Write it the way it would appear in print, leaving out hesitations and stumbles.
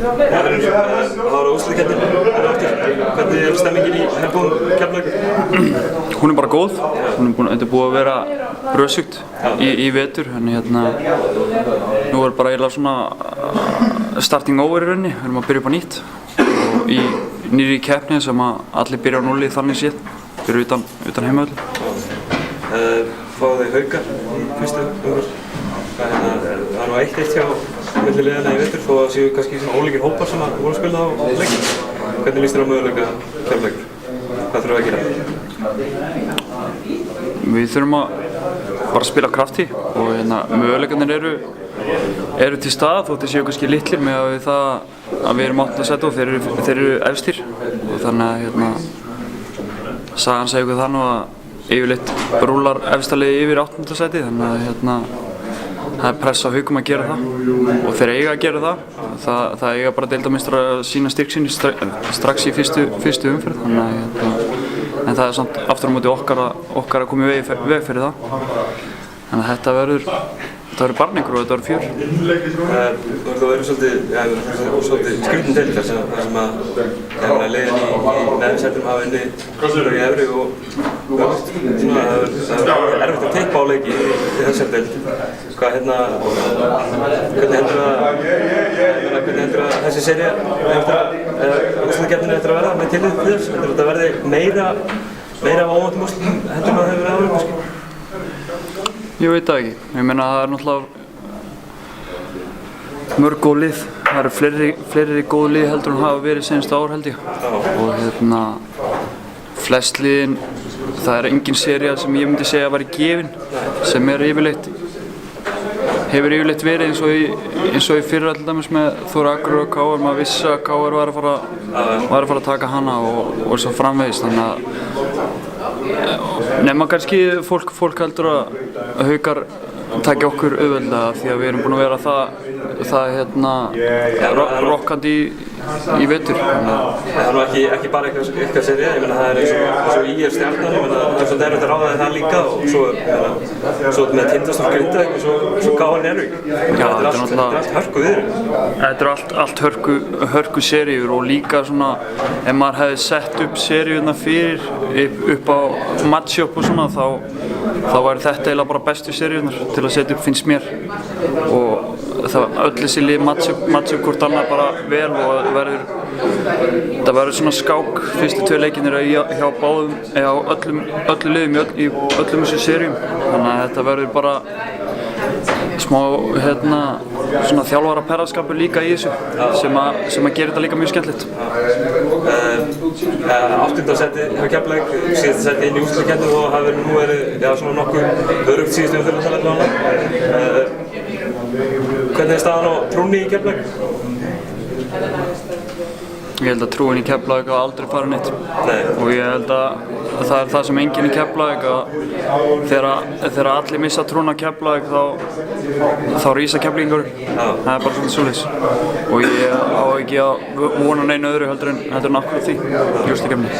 Það var úrslitakeppnin aftur. Hvernig er stemmingin í herbúðum Keflavíkur? Hún er bara góð. Þetta er búið að vera brösugt í vetur. Nú er bara eiginlega svona starting over í rauninni. Við erum að byrja upp á nýtt. Og í nýrri keppni sem að allir byrja á núlli þannig séð. Byrja utan heimavöllum. Fáðu þau Haukar í fyrstu umferð. Það er nú 1-1 hjá milli liðanna í vetur þó að séu kannski svona ólíkir hópar sem að voru að spila á leikinn. Hvernig líst þér á möguleika Keflavíkur? Hvað þurfum við að gera? Við þurfum að bara spila krafti og möguleikarnir eru til stað þótt þeir séu kannski litlir með það að við erum 8. sæti og þeir eru efstir og þannig að sagan segir okkur það nú að yfirleitt rúlar efsta liðið yfir 8. sæti þannig að það er press á Haukum að gera það og þeir eiga að gera það eiga bara deildarmeistarar að sýna styrk sín strax í fyrstu umferð en það er samt aftur á móti okkar að koma í veg fyrir það þannig að þetta verður barningur og þetta verður fjör. Það verður svolítið skrýtin deild þar sem að leiðin í neðri hafa inni í efri og öfugt. Það er erfitt að teipa á leiki í þessari deild. Hvernig heldur að þessi sería úrslitakeppnin eftir að verða með tillit til þess? Heldur þetta verði meira af óvæntum úrslitum heldur en það hefur verið áður? Ég veit það ekki. Ég meina það er náttúrulega mörg góð lið. Það eru fleiri góð lið heldur en hafa verið seinustu ár held ég. Og flest liðin, það er engin sería sem ég myndi segja að væri gefin sem hefur yfirleitt verið eins og í fyrra til dæmis með Þór Akureyrar og KR. Maður vissi að KR var að fara að taka hana og svo framvegis þannig að nema kannski fólk heldur að Haukar taki okkur auðveldlega því að við erum búin að vera rokkandi í vetur. Það er nú ekki bara eitthvað sería, ég meina það er eins og í Stjarnan, ég meina það er svolítið erfitt að ráða það líka og svo með Tindastóll Grindavík og svo KR Njarðvík. Þetta er allt hörku viðri. Þetta er allt hörku seríur og líka svona ef maður hefði sett upp seríurnar fyrir upp á matchup og svona þá væri þetta eiginlega bara bestu seríurnar til að setja upp finnst mér og öll þessi lið matchup hvort annað bara vel og það verður svona skák fyrstu 2 leikirnir hjá öllu liðum í öllum þessu seríum þannig að þetta verður bara smá svona þjálfara perraskapur líka í þessu sem að gera þetta líka mjög skemmtilegt. 8. sæti hjá Keflavík, síðasta sæti inn í úrslitakeppni og það verður nú verið svona nokkuð örugt síðustu umferð allavega. Hvernig er staðan á trúnni í Keflavík? Ég held að trúin í Keflavík hafi aldrei farið neitt og ég held að það er það sem enginn í Keflavík að þegar allir missa trúna á Keflavík þá rísa Keflvíkingar. Það er bara svolítið svoleiðis og ég á ekki að vona neinu öðru heldur en akkurat því í úrslitakeppninni.